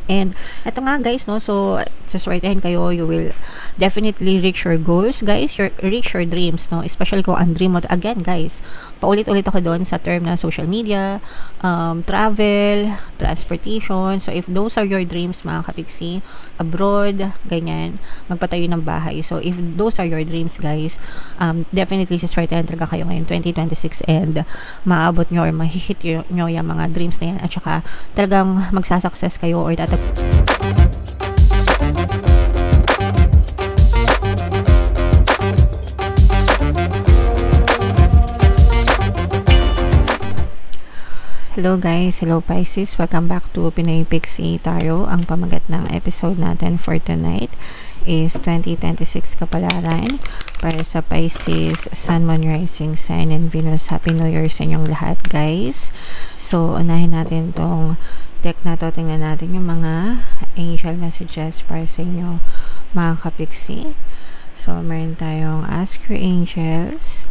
And eto nga guys, no, so saswertehin kayo, you will definitely reach your goals guys, reach your dreams, no, especially kung ang dream mo, again guys, paulit-ulit ako doon sa term na social media, travel, transportation. So if those are your dreams mga kapiksi, abroad, ganyan, magpatayo ng bahay. So if those are your dreams guys, definitely saswertehin talaga kayo ngayon 2026, and maabot nyo or mahihit nyo yung mga dreams na yan, at saka talagang magsasuccess kayo or Hello guys, hello Pisces, welcome back to Pinoy Pixie Tarot. Ang pamagat ng episode natin for tonight is 2026 kapalaran para sa Pisces, Sun, Moon, Rising Sign, and Venus. Happy New Year sa inyong lahat guys. So unahin natin tong deck na to, tingnan natin yung mga angel messages para sa inyo mga kapiksi. So meron tayong ask your angels,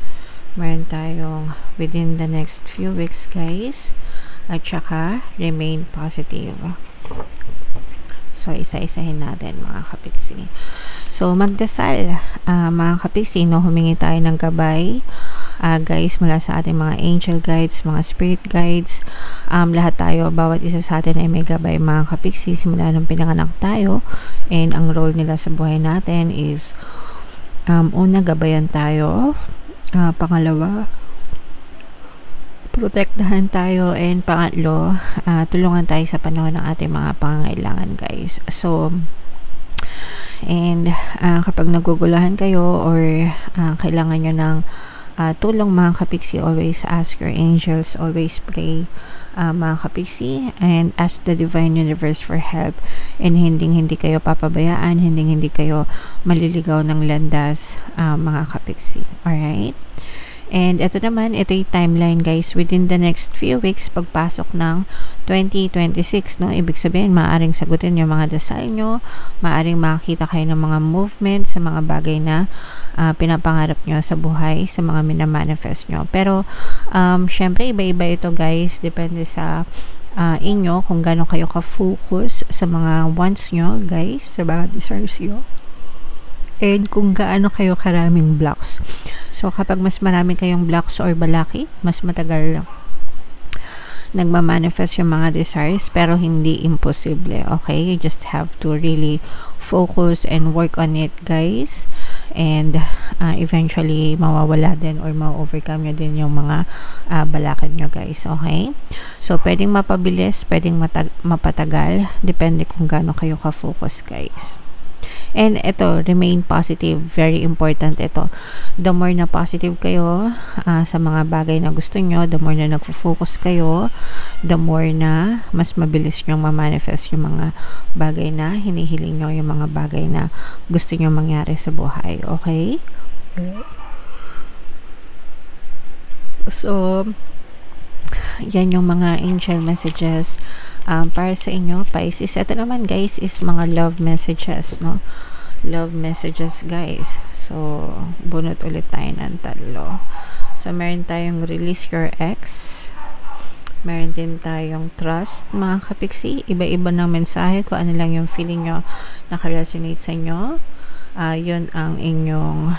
meron tayong within the next few weeks guys, at saka remain positive. So isa-isahin natin mga kapiksi. So magdasal mga kapiksi, no, humingi tayo ng gabay guys mula sa ating mga angel guides, mga spirit guides. Lahat tayo, bawat isa sa atin ay may gabay mga kapiksi simula nung pinanganak tayo, and ang role nila sa buhay natin is una, gabayan tayo, pangalawa, protektahan tayo, and pangatlo, tulungan tayo sa panahon ng ating mga pangangailangan guys. So and kapag naguguluhan kayo or kailangan nyo ng tulong mga kapiksi, always ask your angels, always pray mga kapiksi, and ask the divine universe for help, and hindi kayo papabayaan, hindi kayo maliligaw ng landas mga kapiksi. Alright? And ito naman, ito yung timeline guys, within the next few weeks, pagpasok ng 2026, no, ibig sabihin, maaring sagutin yung mga dasal nyo, maaring makakita kayo ng mga movement sa mga bagay na pinapangarap nyo sa buhay, sa mga minamanifest nyo. Pero, syempre, iba-iba ito guys, depende sa inyo, kung gaano kayo ka-focus sa mga wants nyo guys, sa mga desires nyo, and kung gaano kayo karaming blocks. So kapag mas marami kayong blocks or balaki, mas matagal nagmamanifest yung mga desires, pero hindi imposible. Okay, you just have to really focus and work on it guys, and eventually mawawala din or ma-overcome nyo din yung mga balakid nyo guys. Okay, so pwedeng mapabilis, pwedeng mapatagal, depende kung gaano kayo ka-focus guys. And ito, remain positive, very important ito. The more na positive kayo sa mga bagay na gusto nyo, the more na nagfo-focus kayo, the more na mas mabilis nyo ma-manifest yung mga bagay na hinihiling nyo, yung mga bagay na gusto nyo mangyari sa buhay. Okay? So yan yung mga angel messages para sa inyo Pisces. Ito naman guys is mga love messages, no, love messages guys. So bunot ulit tayo ng talo. So meron tayong release your ex, meron din tayong trust mga kapiksi. Iba-iba ng mensahe, kung ano lang yung feeling nyo naka-resonate sa inyo, yun ang inyong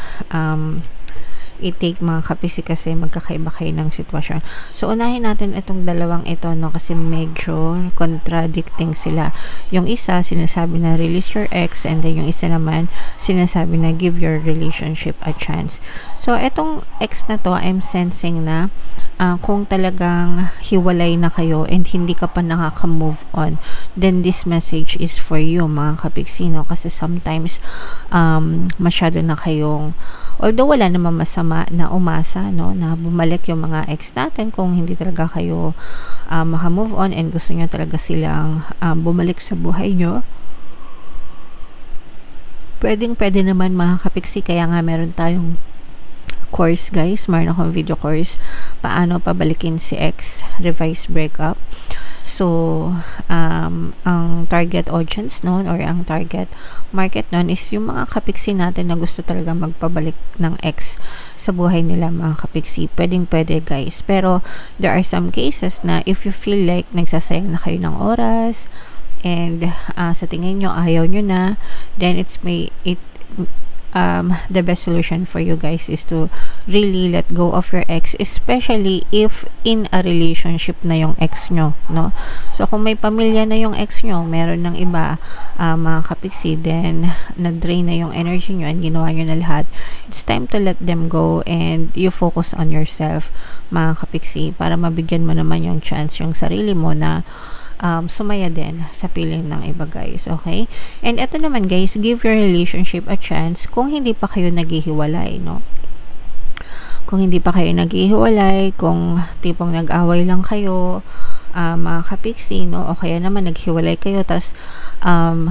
i-take mga kapiksi, kasi magkakaiba kayo ng sitwasyon. So unahin natin itong dalawang ito, no, kasi medyo contradicting sila. Yung isa sinasabi na release your ex, and then yung isa naman sinasabi na give your relationship a chance. So etong ex na to, I'm sensing na kung talagang hiwalay na kayo and hindi ka pa nakaka-move on, then this message is for you mga kapiksi, no? Kasi sometimes masyado na kayong, although wala naman masama na umasa, no, na bumalik yung mga ex natin kung hindi talaga kayo maka-move on and gusto nyo talaga silang bumalik sa buhay nyo. Pwede naman mga kapiksi, kaya nga meron tayong course guys, meron akong video course, paano pabalikin si ex, revise breakup. So ang target audience noon or ang target market noon is yung mga kapiksi natin na gusto talaga magpabalik ng ex sa buhay nila mga kapiksi. Pwede guys, pero there are some cases na if you feel like nagsasayang na kayo ng oras and sa tingin nyo ayaw nyo na, then the best solution for you guys is to really let go of your ex, especially if in a relationship na yung ex nyo, no? So kung may pamilya na yung ex nyo, meron ng iba, mga kapiksi, then na-drain na yung energy nyo and ginawa nyo na lahat, it's time to let them go and you focus on yourself, mga kapiksi, para mabigyan mo naman yung chance yung sarili mo na sumaya din sa piling ng iba, guys. Okay? And ito naman, guys, give your relationship a chance kung hindi pa kayo naghihiwalay, no? Kung hindi pa kayo naghihiwalay, kung tipong nag-away lang kayo, mga kapiksi, no? O kaya naman naghiwalay kayo, tas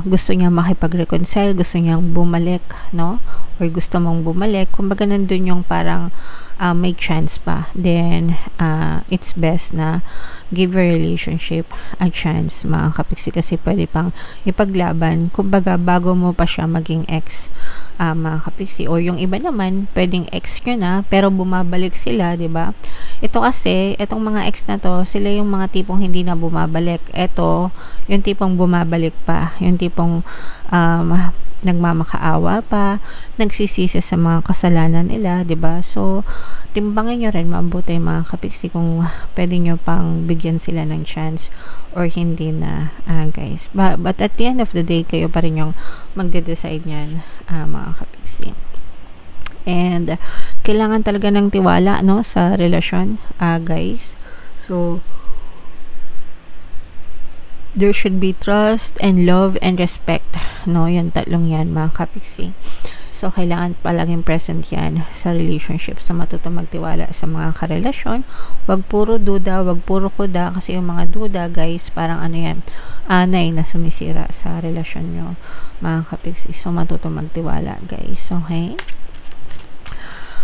gusto niya makipag-reconcile, gusto niyang bumalik, no? Or gusto mong bumalik, kumbaga nandun yung parang may chance pa, then it's best na give your relationship a chance, mga kapiksi, kasi pwede pang ipaglaban, kumbaga bago mo pa siya maging ex, mga kapiksi. O yung iba naman, pwedeng ex nyo na, pero bumabalik sila, ba diba? Ito kasi, itong mga ex na to, sila yung mga tipong hindi na bumabalik. Ito, yung tipong bumabalik pa, yung tipong nagmamakaawa pa, nagsisisi sa mga kasalanan nila, 'di ba? So, timbangin niyo rin mabuti, mga kapiksi, kung pwede niyo pang bigyan sila ng chance or hindi na, guys. But at the end of the day, kayo pa rin yung magde-decide niyan, mga kapiksi. And kailangan talaga ng tiwala, no, sa relasyon, guys. So, there should be trust and love and respect, no? Yan tatlong yan, mga kapiksi. So, kailangan palaging present yan sa relationship, sa matuto magtiwala sa mga karelasyon. Wag puro duda, wag puro kuda, kasi yung mga duda, guys, parang ano yan, anay na sumisira sa relasyon nyo, mga kapiksi. So, matuto magtiwala, guys. Okay?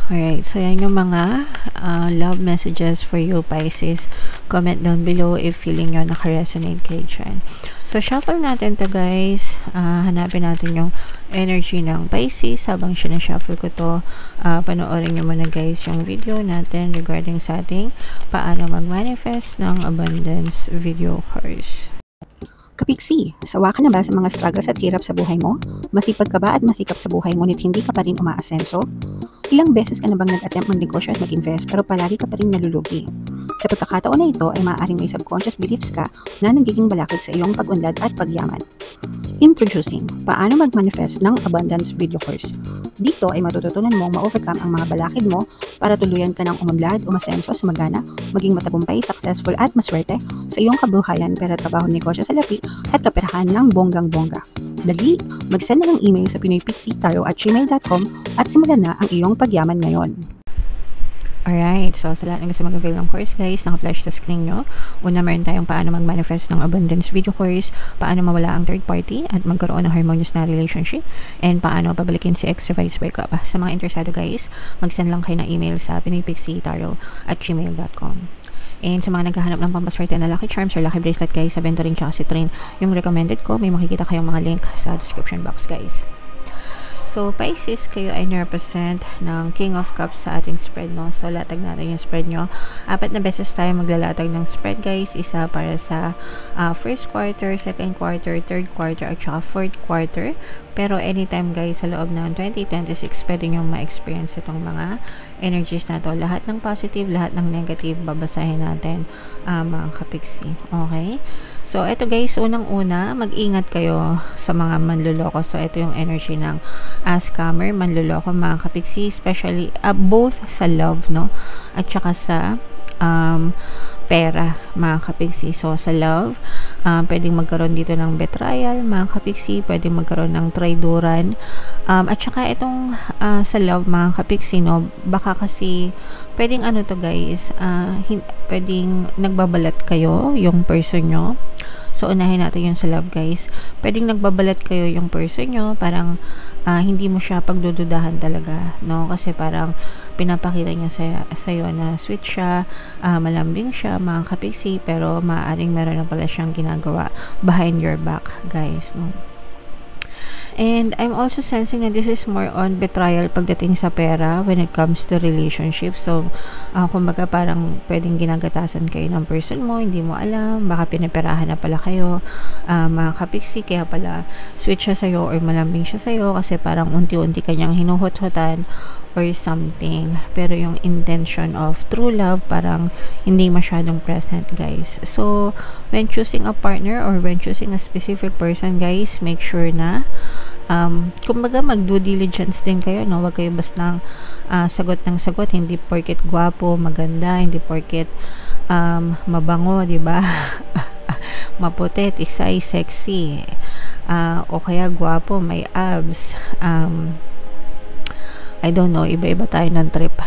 Alright, so yan yung mga love messages for you, Pisces. Comment down below if feeling nyo naka-resonate kayo dyan. So, shuffle natin to, guys. Hanapin natin yung energy ng Pisces. Habang sinashuffle ko to, panoorin nyo muna, guys, yung video natin regarding sa ating paano mag-manifest ng abundance video course. Kapiksi, sawa ka na ba sa mga struggles at hirap sa buhay mo? Masipag ka ba at masikap sa buhay ngunit hindi ka pa rin umaasenso? Ilang beses ka na bang nag-attempt mag-negosyo at mag-invest pero palagi ka pa rin nalulugi? Sa pagkakataon na ito ay maaaring may subconscious beliefs ka na nagiging balakid sa iyong pag-unlad at pagyaman. Introducing, paano mag-manifest ng abundance video course. Dito ay matututunan mong ma-overcome ang mga balakid mo para tuluyan ka ng umunlad, umasenso, sumagana, maging matagumpay, successful at maswerte sa iyong kabuhayan, pera, trabaho, negosyo, salapi at kaperahan ng bonggang-bongga. Dali, mag-send na ng email sa pinoypixie@gmail.com at simulan na ang iyong pagyaman ngayon. Alright, so sa lahat ng gusto mag-avail ng course, guys, naka-flash sa screen nyo. Una, meron tayong paano mag-manifest ng abundance video course, paano mawala ang third party at magkaroon ng harmonious na relationship, and paano pabalikin si ex vice breakup. Sa mga interesado, guys, mag-send lang kayo ng email sa pinoypixie@gmail.com. And sa mga naghahanap ng pampaswerte na lucky charms or lucky bracelet, guys, sa Venturing tsaka Citrine, yung recommended ko, may makikita kayong mga link sa description box, guys. So, Pisces, kayo ay na-represent ng King of Cups sa ating spread, no? So, latag natin yung spread nyo. 4 na beses tayo maglalatag ng spread, guys. Isa para sa first quarter, second quarter, third quarter, at saka fourth quarter. Pero anytime, guys, sa loob ng 2026, pwede nyo ma-experience itong mga energies na to. Lahat ng positive, lahat ng negative, babasahin natin, mga kapiksi. Okay? So, ito, guys, unang-una, mag-ingat kayo sa mga manluloko. So, ito yung energy ng scammer, manluloko, mga kapiksi, especially both sa love, no? At saka sa pera, mga kapiksi. So, sa love, pwedeng magkaroon dito ng betrayal, mga kapiksi, pwedeng magkaroon ng traidoran. At saka itong sa love, mga kapiksi, no, baka kasi pwedeng ano to, guys, pwedeng nagbabalat kayo yung person nyo. So, unahin natin yung sa love, guys. Pwedeng nagbabalat kayo yung person nyo, parang hindi mo siya pagdududahan talaga, no? Kasi parang pinapakita niya sa'yo na sweet siya, malambing siya, mga kapiksi, pero maaaring meron na pala siyang ginagawa behind your back, guys, no? And I'm also sensing na this is more on betrayal pagdating sa pera when it comes to relationship. So, kumbaga parang pwedeng ginagatasan kayo ng person mo, hindi mo alam, baka pinaperahan na pala kayo, mga kapiksi, kaya pala switch siya sa'yo or malambing siya sa'yo kasi parang unti-unti kanyang hinuhot-hotan or something. Pero yung intention of true love parang hindi masyadong present, guys. So, when choosing a partner or when choosing a specific person, guys, make sure na kumbaga mag-due diligence din kayo, no? Huwag kayo basta sagot ng sagot, hindi porket gwapo, maganda, hindi porket mabango, di ba? Maputi, tisay, sexy, o kaya gwapo, may abs, I don't know, iba-iba tayo ng trip.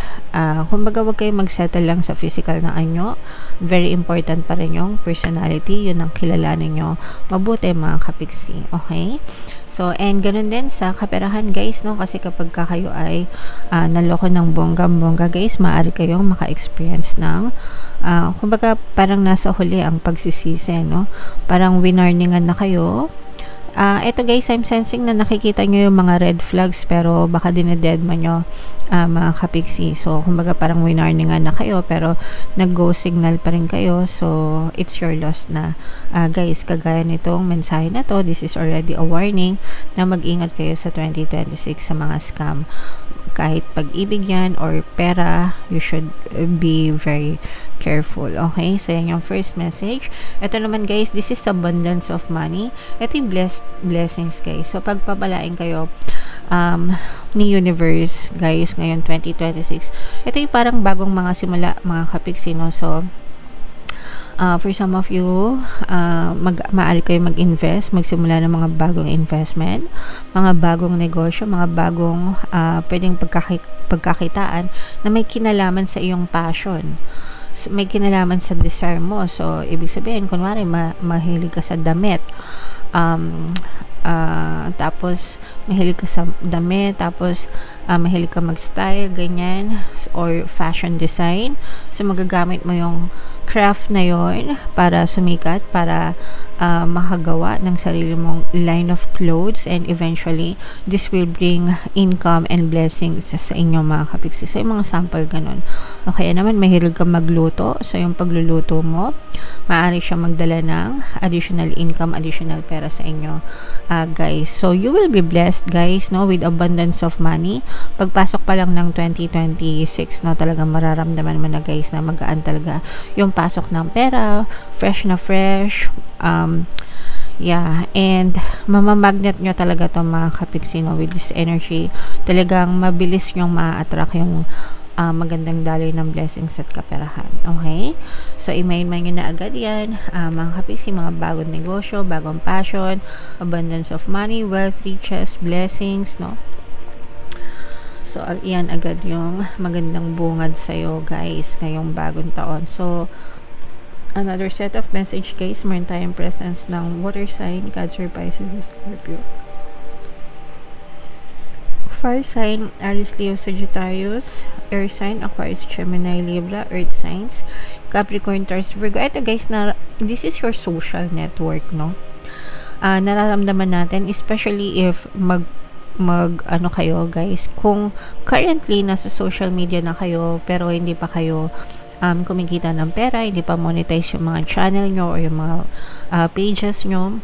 Kumbaga, wag kayo mag-settle lang sa physical na anyo. Very important pa rin yung personality. Yun ang kilalanin nyo mabuti, mga kapiksi. Okay? So, and ganun din sa kaperahan, guys, no? Kasi kapag kayo ay naloko ng bongga-bongga, guys, maaari kayong maka-experience ng kumbaga, parang nasa huli ang pagsisisi, no? Parang winarningan na kayo. Ito, guys, I'm sensing na nakikita nyo yung mga red flags pero baka dinededma nyo, mga kapiksi. So, kumbaga parang winarningan na kayo pero nag-go signal pa rin kayo. So, it's your loss na. Guys, kagaya nitong mensahe na to, this is already a warning na mag-ingat kayo sa 2026 sa mga scam. Kahit pag-ibig yan or pera, you should be very careful. Okay? So, yan yung first message. Ito naman, guys, this is abundance of money. Ito yung blessings, guys. So, pagpapalain kayo ni universe, guys, ngayon 2026. Ito yung parang bagong mga simula, mga kapiksi, no? So, for some of you, maaari kayo mag-invest, magsimula ng mga bagong investment, mga bagong negosyo, mga bagong pwedeng pagkakitaan na may kinalaman sa iyong passion. So, may kinalaman sa desire mo. So, ibig sabihin, kunwari, mahilig ka sa damit. Tapos mahilig ka sa damit, tapos mahilig ka mag-style, ganyan, or fashion design. So, magagamit mo yung craft na yon para sumikat, para makagawa ng sarili mong line of clothes, and eventually this will bring income and blessings sa inyong mga kapiksi. So, yung mga sample ganun. Okay, naman mahilig ka magluto. So, yung pagluluto mo, maaari siya magdala ng additional income, additional pera sa inyo, guys. So, you will be blessed, guys, no, with abundance of money. Pagpasok pa lang ng 2026, no, talagang mararamdaman mo na, guys, na magaan talaga yung pasok ng pera, fresh na fresh, yeah, and mamamagnet nyo talaga to, mga kapiksi, no, with this energy. Talagang mabilis nyong ma-attract yung magandang daloy ng blessings at kaperahan. Okay? So, i-main nyo na agad yan, mga kapiksi, mga bagong negosyo, bagong passion, abundance of money, wealth, riches, blessings, no? So, yan agad yung magandang bungad sa'yo, guys, ngayong bagong taon. So, another set of message, guys, meron tayong presence ng water sign, Cancer, Pisces, Scorpio. Fire sign, Aries, Leo, Sagittarius. Air sign, Aquarius, Gemini, Libra. Earth signs, Capricorn, Taurus, Virgo. Ito, guys, this is your social network, no? Nararamdaman natin, especially if ano kayo, guys, kung currently nasa social media na kayo pero hindi pa kayo kumikita ng pera, hindi pa monetize yung mga channel nyo or yung mga pages nyo,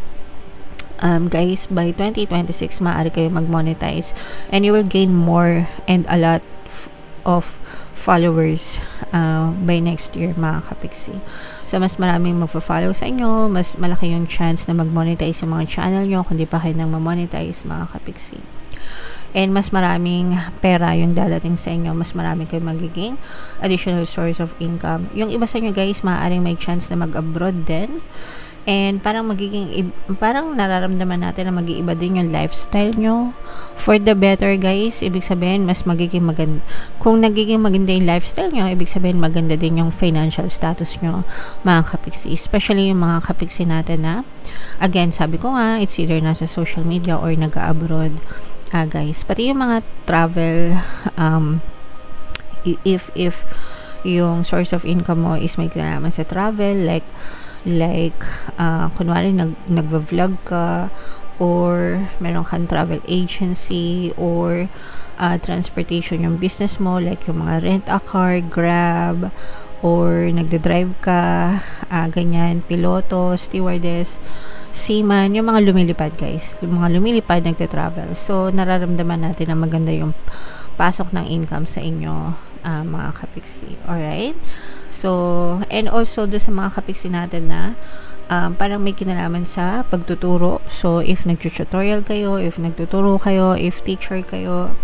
guys, by 2026 maaari kayo mag-monetize and you will gain more and a lot of followers by next year, mga kapiksi. So, mas maraming magpa-follow sa inyo, mas malaki yung chance na mag-monetize yung mga channel nyo kung di pa kayo nang ma-monetize, mga kapiksi. And mas maraming pera yung dadating sa inyo, mas maraming kayo magiging additional source of income. Yung iba sa inyo, guys, maaaring may chance na mag-abroad din. And parang parang nararamdaman natin na mag-iiba din yung lifestyle nyo for the better, guys. Ibig sabihin, mas magiging maganda. Kung nagiging maganda yung lifestyle nyo, ibig sabihin maganda din yung financial status nyo, mga kapiksi. Especially yung mga kapiksi natin na, again, sabi ko nga, it's either nasa social media or nag-abroad, guys. Pati yung mga travel, if yung source of income mo is may kinalaman sa travel, like kunwari nagva-vlog ka or meron kang travel agency, or transportation yung business mo, like yung mga rent a car, Grab, or nagde-drive ka, ganyan, piloto, stewardess, seaman, yung mga lumilipad guys, yung mga lumilipad, nagte-travel. So, nararamdaman natin na maganda yung pasok ng income sa inyo, mga kapiksi. Alright? So, and also do sa mga kapiksi natin na parang may kinalaman sa pagtuturo. So, if nag-tutorial kayo, if nagtuturo kayo, if teacher kayo,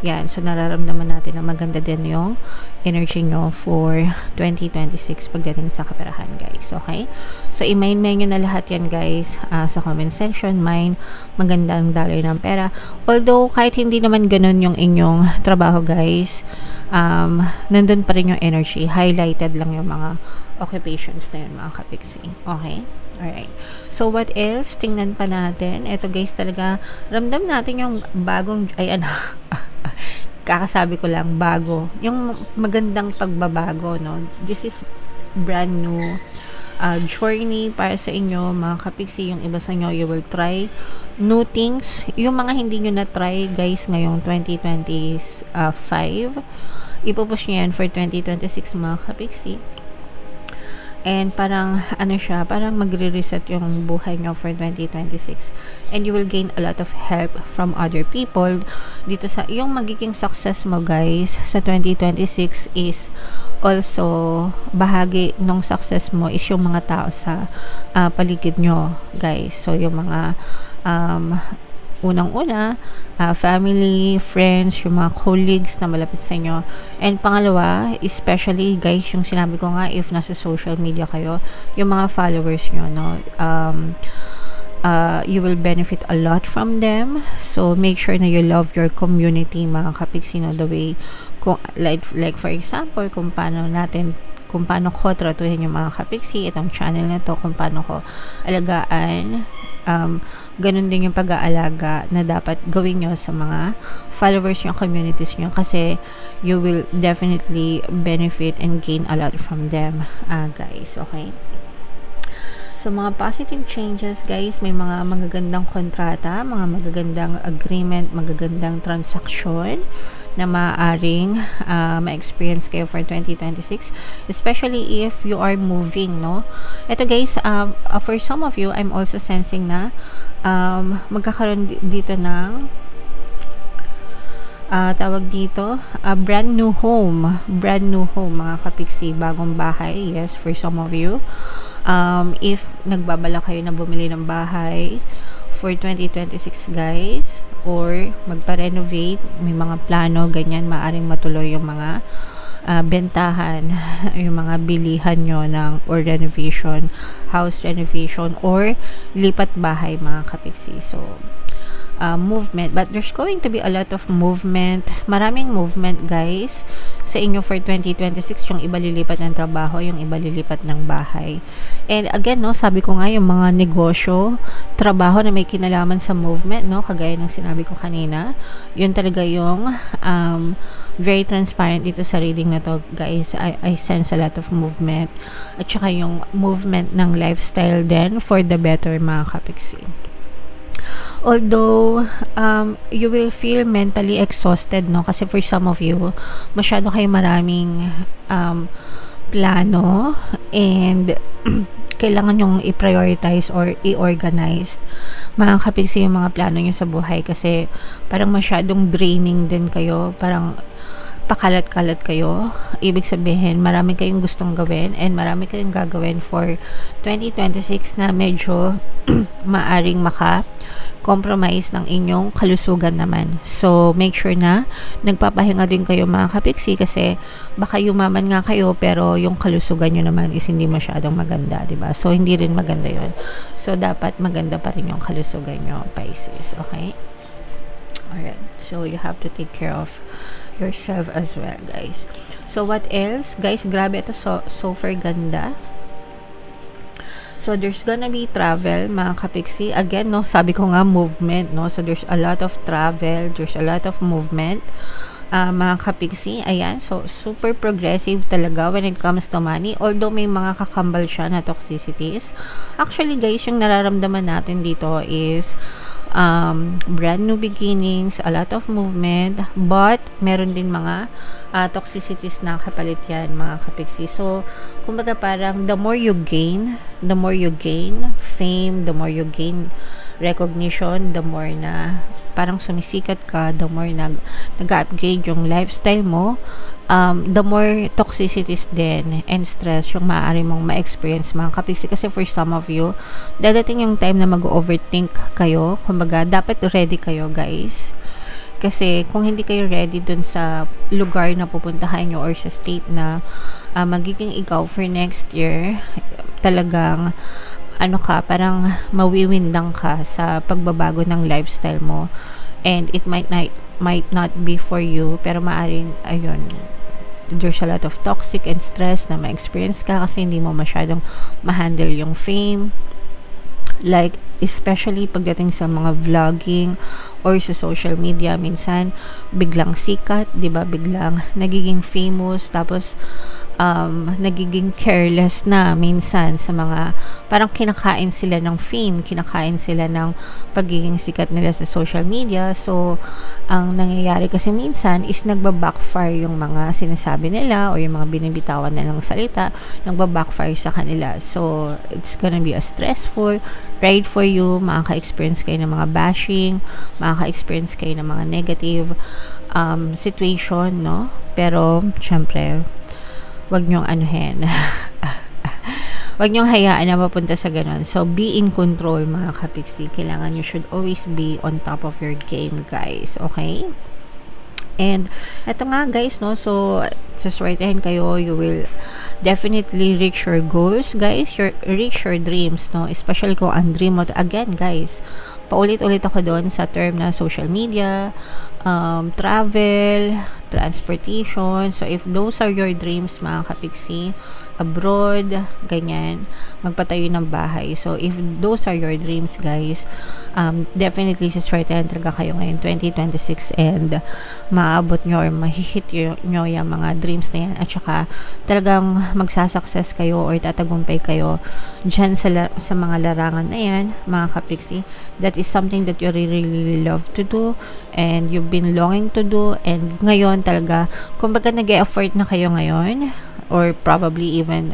yan. So, nararamdaman natin na maganda din yung energy nyo for 2026 pagdating sa kaperahan, guys. Okay? So, i-main nyo na lahat yan, guys, sa comment section. Mine, magandang daloy ng pera. Although, kahit hindi naman ganun yung inyong trabaho, guys, nandun pa rin yung energy. Highlighted lang yung mga occupations na yun, mga kapiksi. Okay? Alright. So, what else? Tingnan pa natin. Ito, guys, talaga, ramdam natin yung bagong, kakasabi ko lang, bago. Yung magandang pagbabago, no? This is brand new journey para sa inyo, mga kapiksi. Yung iba sa inyo, you will try new things. Yung mga hindi nyo na-try, guys, ngayong 2025, ipupush nyo yan for 2026, mga kapiksi. And parang, parang magre-reset yung buhay nyo for 2026. And you will gain a lot of help from other people. Dito sa, yung magiging success mo, guys, sa 2026 is also, bahagi ng success mo is yung mga tao sa paligid nyo, guys. So, yung mga, unang-una, family, friends, yung mga colleagues na malapit sa inyo. And pangalawa, especially, guys, yung sinabi ko nga, if nasa social media kayo, yung mga followers nyo, no? You will benefit a lot from them. So, make sure na you love your community, mga kapiksi, no? The way, like for example, kung paano ko tratuhin yung mga kapiksi, itong channel na to, kung paano ko alagaan, ganun din yung pag-aalaga na dapat gawin nyo sa mga followers nyo, communities nyo, kasi you will definitely benefit and gain a lot from them, guys. Okay? So, mga positive changes, guys, may mga magagandang kontrata, mga magagandang agreement, magagandang transaction na maaaring ma-experience kayo for 2026, especially if you are moving, no? Ito, guys, for some of you, I'm also sensing na magkakaroon dito ng tawag dito, brand new home, mga kapiksi, bagong bahay. Yes, for some of you, if nagbabala kayo na bumili ng bahay for 2026, guys, or magpa-renovate, may mga plano, ganyan, maaring matuloy yung mga bentahan, yung mga bilihan nyo ng, or renovation, house renovation, or lipat bahay, mga kapiksi. So, movement, but there's going to be a lot of movement, maraming movement, guys, sa inyo for 2026, yung iba lilipat ng trabaho, yung iba lilipat ng bahay. And again, no, sabi ko nga, yung mga negosyo, trabaho na may kinalaman sa movement, no, kagaya ng sinabi ko kanina, yun talaga yung very transparent dito sa reading na to, guys. I sense a lot of movement, at saka yung movement ng lifestyle din for the better, mga kapiksi. Although, you will feel mentally exhausted, no? Kasi for some of you, masyado kayo maraming plano, and kailangan yung i-prioritize or i-organize, mga kapiksi, yung mga plano nyo sa buhay, kasi parang masyadong draining din kayo, parang pakalat-kalat kayo. Ibig sabihin, marami kayong gustong gawin and marami kayong gagawin for 2026 na medyo maaring compromise ng inyong kalusugan naman. So, make sure na nagpapahinga din kayo, mga kapiksi, kasi baka yumaman nga kayo pero yung kalusugan nyo naman is hindi masyadong maganda, diba? So, hindi rin maganda yun. So, dapat maganda pa rin yung kalusugan nyo, Pisces. Okay? Alright. So, you have to take care of yourself as well, guys. So, what else? Guys, grabe ito. Super ganda. So, there's gonna be travel, mga kapiksi. Again, no, sabi ko nga, movement, no? So, there's a lot of travel. There's a lot of movement. Mga kapiksi, ayan. So, super progressive talaga when it comes to money. Although, may mga kakambal siya na toxicities. Actually, guys, yung nararamdaman natin dito is brand new beginnings, a lot of movement, but meron din mga toxicities na kapalit yan, mga kapiksi. So, kumbaga parang the more you gain fame, the more you gain recognition, the more na parang sumisikat ka, the more nag-upgrade yung lifestyle mo, the more toxicities din and stress yung maaari mong ma-experience, mga kapiksi. Kasi for some of you, dadating yung time na mag-overthink kayo. Kumbaga, dapat ready kayo, guys. Kasi kung hindi kayo ready dun sa lugar na pupuntahan nyo or sa state na magiging ikaw for next year, talagang parang mawiwindang ka sa pagbabago ng lifestyle mo, and it might not be for you, pero maaring there's a lot of toxic and stress na ma-experience ka kasi hindi mo masyadong ma-handle yung fame, like especially pagdating sa mga vlogging or sa social media. Minsan biglang sikat, 'di ba, biglang nagiging famous, tapos nagiging careless na minsan sa mga parang kinakain sila ng fame, kinakain sila ng pagiging sikat nila sa social media. So ang nangyayari kasi minsan is nagba-backfire yung mga sinasabi nila o yung mga binibitawan nilang salita, nagba-backfire sa kanila. So it's gonna be a stressful ride for you. Makaka-experience kayo ng mga bashing, makaka-experience kayo ng mga negative situation, no? Pero syempre, wag niyong wag niyong hayaan na mapunta sa ganun. So, be in control, mga kapiksi. Kailangan you should always be on top of your game, guys. Okay? And, eto nga, guys, no? So, saswertehin kayo. You will definitely reach your goals, guys. Reach your dreams, no? Especially kung ang dream mo. Again, guys, paulit-ulit ako doon sa term na social media, travel, transportation. So, if those are your dreams, mga kapiksi, abroad, ganyan, magpatayo ng bahay. So, if those are your dreams, guys, definitely siswertehan talaga kayo ngayon 2026, and maabot nyo or mahihit nyo yung mga dreams na yan, at saka talagang magsasucess kayo or tatagumpay kayo dyan sa mga larangan na yan, mga kapiksi. That is something that you really, really love to do and you've been longing to do, and ngayon talaga, kumbaga nag-e-effort na kayo ngayon, or probably even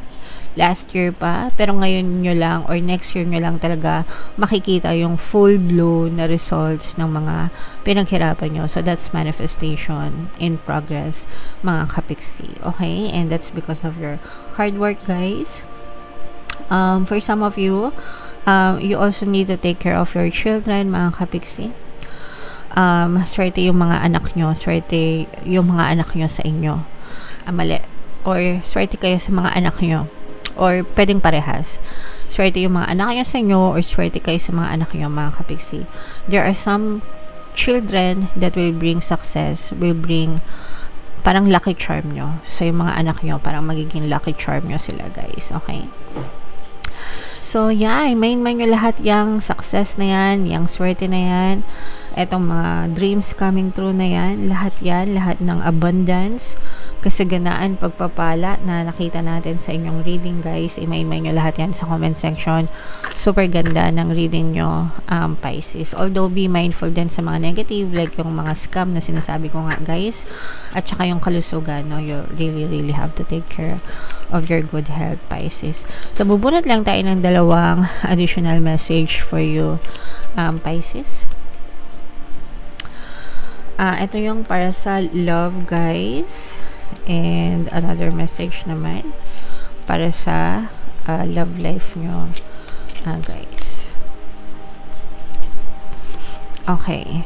last year pa, pero ngayon nyo lang or next year nyo lang talaga makikita yung full-blown na results ng mga pinaghirapan nyo. So that's manifestation in progress, mga kapiksi. Okay? And that's because of your hard work, guys. For some of you, you also need to take care of your children, mga kapiksi. Swerte yung mga anak nyo, swerte yung mga anak nyo sa inyo. Mali. Or swerte kayo sa mga anak nyo, or pwedeng parehas. Swerte yung mga anak nyo sa inyo, or swerte kayo sa mga anak nyo, mga kapiksi. There are some children that will bring success, will bring parang lucky charm nyo. So yung mga anak nyo, parang magiging lucky charm nyo sila, guys. Okay? So, yeah, main nyo lahat yung success na yan, yung swerte na yan, etong mga dreams coming true na yan, lahat ng abundance, kasaganaan, pagpapala na nakita natin sa inyong reading, guys. I-main nyo lahat yan sa comment section. Super ganda ng reading nyo, Pisces. Although, be mindful din sa mga negative, like yung mga scam na sinasabi ko nga, guys, at saka yung kalusugan, no? You really, really have to take care of your good health, Pisces. So, bubunot lang tayo ng dalawang additional message for you, Pisces. Ito yung para sa love, guys, and another message naman para sa love life nyo, guys. Okay.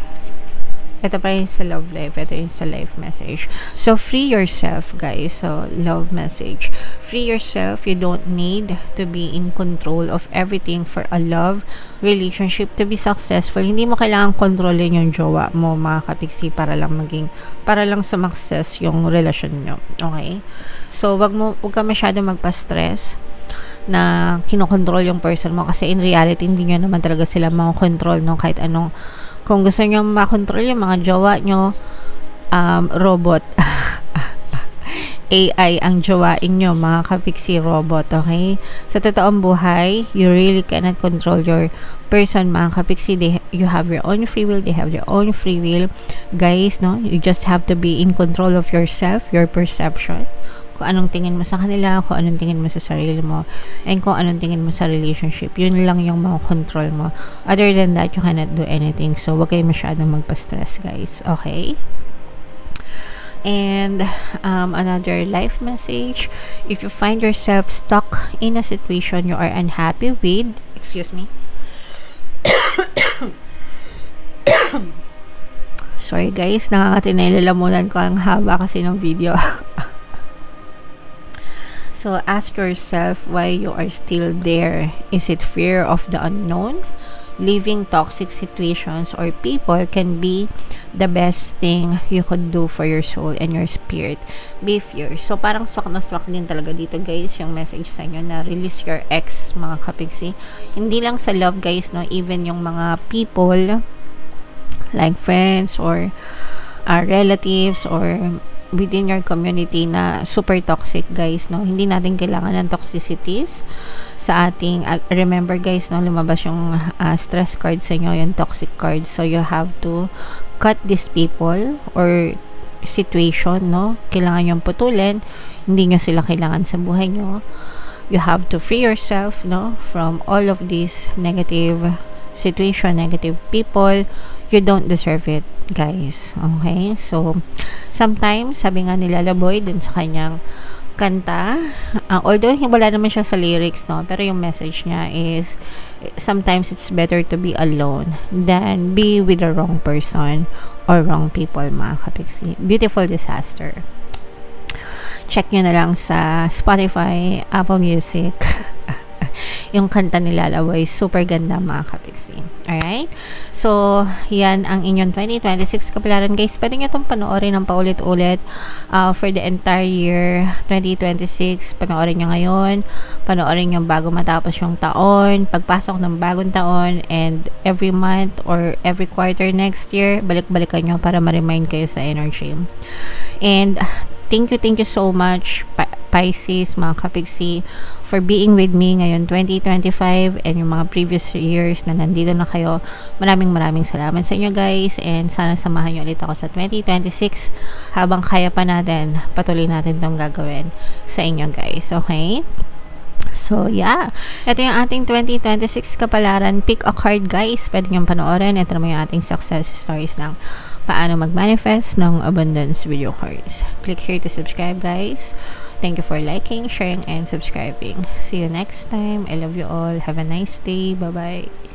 Ito pa yung sa love life. Ito yung sa life message. So, free yourself, guys. So, love message. Free yourself. You don't need to be in control of everything for a love relationship to be successful. Hindi mo kailangan kontrolin yung jowa mo, mga kapiksi, para lang sumakses yung relasyon nyo. Okay? So, wag ka masyado magpa-stress na kinokontrol yung person mo, kasi in reality, hindi nyo naman talaga sila makontrol, no? Kahit anong, kung gusto nyo makontrol yung mga jowa nyo, robot. AI ang jowain nyo, mga kapiksi robot, okay? Sa totoong buhay, you really cannot control your person, mga kapiksi. You have your own free will, they have their own free will. Guys, no? You just have to be in control of yourself, your perception. Kung anong tingin mo sa kanila, kung anong tingin mo sa sarili mo, and kung anong tingin mo sa relationship. Yun lang yung mga control mo. Other than that, you cannot do anything. So, wag kayo masyadong magpa-stress, guys. Okay? And another life message, if you find yourself stuck in a situation you are unhappy with, excuse me, sorry guys, nakakatinilalamunan ko, ang haba kasi ng video. So ask yourself why you are still there. Is it fear of the unknown? Leaving toxic situations or people can be the best thing you could do for your soul and your spirit. Be fierce. So parang swak na swak din talaga dito, guys, yung message sa inyo na release your ex, mga kapiksi. Hindi lang sa love, guys, no, even yung mga people like friends or relatives or within your community na super toxic, guys, no. Hindi natin kailangan ng toxicities sa ating, remember guys, no, lumabas yung stress card sa inyo, yung toxic card. So you have to cut these people or situation, no. Kailangan yung putulin, hindi nyo sila kailangan sa buhay nyo. You have to free yourself, no, from all of these negative situation, negative people. You don't deserve it, guys. Okay? So sometimes, sabi nga nila Laboy dun sa kanyang kanta, although wala naman siya sa lyrics, no, pero yung message niya is sometimes it's better to be alone than be with the wrong person or wrong people, mga kapiksi. Beautiful Disaster. Check nyo na lang sa Spotify, Apple Music. Yung kanta nila Laboy, super ganda, mga kapiksi. Alright? So, yan ang inyong 2026 kapalaran, guys. Pwede nyo itong panoorin ng paulit-ulit for the entire year 2026. Panoorin nyo ngayon. Panoorin nyo bago matapos yung taon. Pagpasok ng bagong taon. And every month or every quarter next year, balik-balikan nyo para ma-remind kayo sa energy. And thank you so much, Pisces, mga kapiksi, for being with me ngayon 2025 and yung mga previous years na nandito na kayo. Maraming salamat sa inyo, guys, and sana samahan nyo ulit ako sa 2026 habang kaya pa natin, patuloy natin tong gagawin sa inyo, guys. Okay? So, yeah. Ito yung ating 2026 kapalaran. Pick a card, guys. Pwede nyo panoorin. Ito naman yung ating success stories ng paano mag-manifest ng abundance video cards. Click here to subscribe, guys. Thank you for liking, sharing, and subscribing. See you next time. I love you all. Have a nice day. Bye-bye.